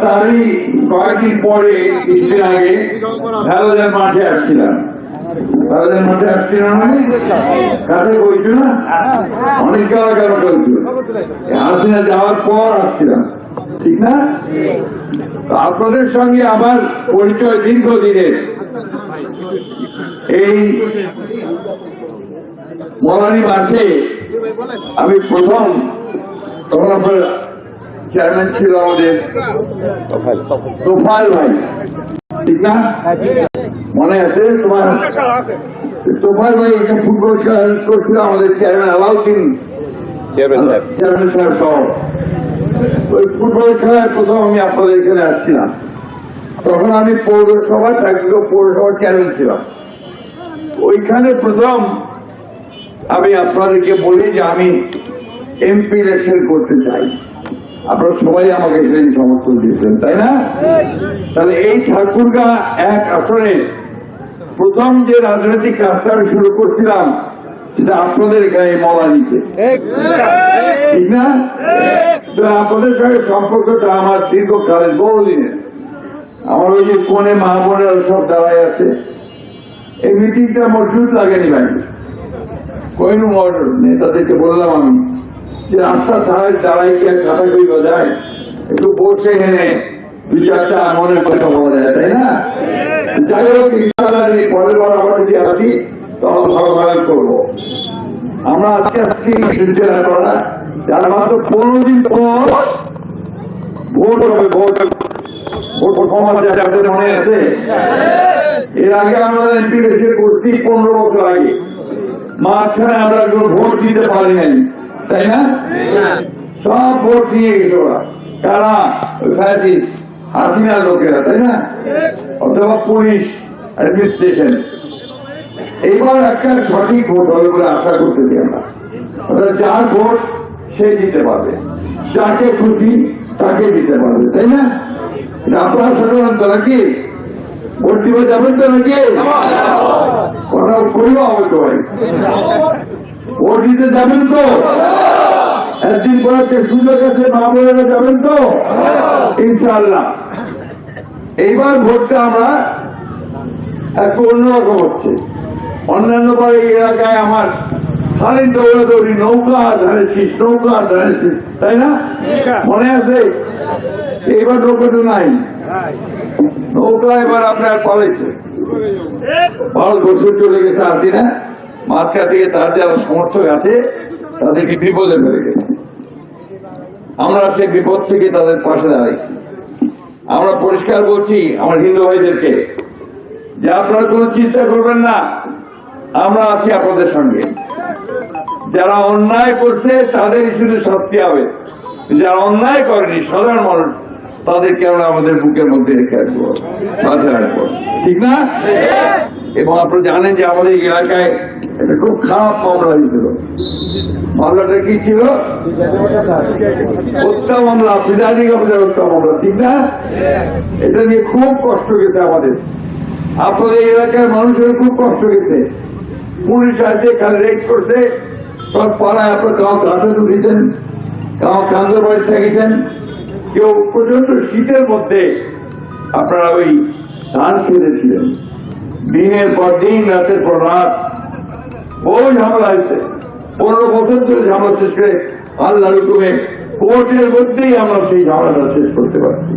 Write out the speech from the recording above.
তারই কয়েকদিন পরে কিছুদিন আগে খেলাদের মাঠে আসছিলাম। খেলাদের মাঠে আসছিলাম মানে কাছে বলছো না, অনেক কারাগার চলছিল। হাসিনা যাওয়ার পর আসছিলাম, ঠিক না? আপনাদের সঙ্গে আমার পরিচয় দীর্ঘদিনের। এই মৌলানি মাঠে আমি প্রথম, তখন আপনার চেয়ারম্যান ছিল আমাদের তোফায়েল ভাই, ঠিক না? মনে আছে তোমার? তোফায়েল ভাই একটা ফুটবল খেলা করছিল আমাদের চেয়ারম্যান আলাউদ্দিন চেয়ারম্যান সাহেব সহ। ওই ফুটবল খেলায় প্রথম আমি আপনাদের এখানে আসছিলাম। তখন আমি পৌরসভা পৌরসভার চেয়ারম্যান ছিলাম। ওইখানে প্রথম আমি আপনাদেরকে বলি যে আমি এমপি ইলেকশন করতে চাই। আপনারা সবাই আমাকে সেই সমর্থন দিয়েছেন, তাই না? তাহলে এই ঠাকুরগাঁ এক আসনে প্রথম যে রাজনৈতিক রাস্তা আমি শুরু করছিলাম সেটা আপনাদের এখানে মৌলানিতে, ঠিক না? আপনাদের সঙ্গে সম্পর্কটা আমার দীর্ঘকালের, বহুদিনের। আমার ওই যে কোনে মা বোনেরা সব দাঁড়ায় আছে। এই মিটিংটা মজবুত লাগেনি ভাই, কোহিনু নেতাদেরকে বললাম আমি যে রাস্তা ধারায় দাঁড়াই গিয়ে কাটা কই বাজায়, একটু বসে এনে দু চারটা মনের কথা বলা যায়, তাই না? যাই হোক, পরের বার আবার যদি আসি তখন ভালো করবো। আমরা আজকে আসছি সিলসিলা করা, যার মাত্র 15 দিন পর ভোট হবে। ভোট আপনাদের মনে আছে? এর আগে আমরা এমপি ইলেকশন করছি 15 বছর আগে, মাঝখানে আমরা ভোট দিতে পারি নাই, তাই না? সব ভোট নিয়ে গেছে ওরা, কারা? হাসিনার লোকেরা, তাই না? অথবা পুলিশ অ্যাডমিনিস্ট্রেশন। এইবার একটা সঠিক ভোট হবে বলে আশা করতেছি আমরা। অর্থাৎ যার ভোট সে দিতে পারবে, যাকে খুশি তাকে দিতে পারবে, তাই না? আপনারা সাধারণ তো নাকি ভোট দিবে যাবেন তো নাকি? কথা করিব হবে তো ভাই, ভোট দিতে যাবেন তো? একদিন পর সুযোগ আছে, মা বোনেরা যাবেন তো ইনশাআল্লাহ। এইবার ভোটটা আমরা একটু অন্যরকম হচ্ছে। অন্যান্য বার এই এলাকায় আমার খালি দৌড়াদৌড়ি, নৌকা ধারেছিস, তাই না? মনে আছে? এইবার নৌকাটা নাই, নৌকা এবার আপনার পালাইছে। 12 বছর চলে গেছে, আসি না? মাঝখান থেকে তার যারা সমর্থক আছে তাদেরকে বিপদে ফেলে গেছে। আমরা সেই বিপদ থেকে তাদের পাশে দাঁড়াইছি। আমরা পরিষ্কার বলছি আমার হিন্দু ভাইদেরকে যে আপনারা কোনো চিন্তা করবেন না, আমরা আছি আপনাদের সঙ্গে। যারা অন্যায় করছে তাদের শুধু শাস্তি হবে, যারা অন্যায় করেনি সাধারণ মানুষ তাদেরকে আমরা আমাদের বুকের মধ্যে রেখে আসবো, মাঝে রাখবো, ঠিক না? এবং আপনারা জানেন যে আমাদের এলাকায় একটা খুব খারাপ মামলা হয়েছিল। মামলাটা কি ছিল? হত্যা মামলা, ফিদানি হত্যা মামলা, ঠিক না? এটা নিয়ে খুব কষ্ট গেছে আমাদের, আপনাদের এলাকার মানুষের খুব কষ্ট গেছে। পুলিশ আছে, খালি রেড করছে, সব পাড়ায় আপনার কাউ কাঁথে তুলেছেন, কাউ কান্দর বাড়ি থেকেছেন, কেউ প্রচন্ড শীতের মধ্যে আপনারা ওই ধান খেতেছিলেন। দিনের পর দিন, রাতের পর রাত বহু ঝামেলা হয়েছে। 15 বছর ধরে ঝামেলা শেষ করে আল্লাহর হুকুমে কোর্টের মধ্যেই আমরা সেই ঝামেলাটা শেষ করতে পারছি।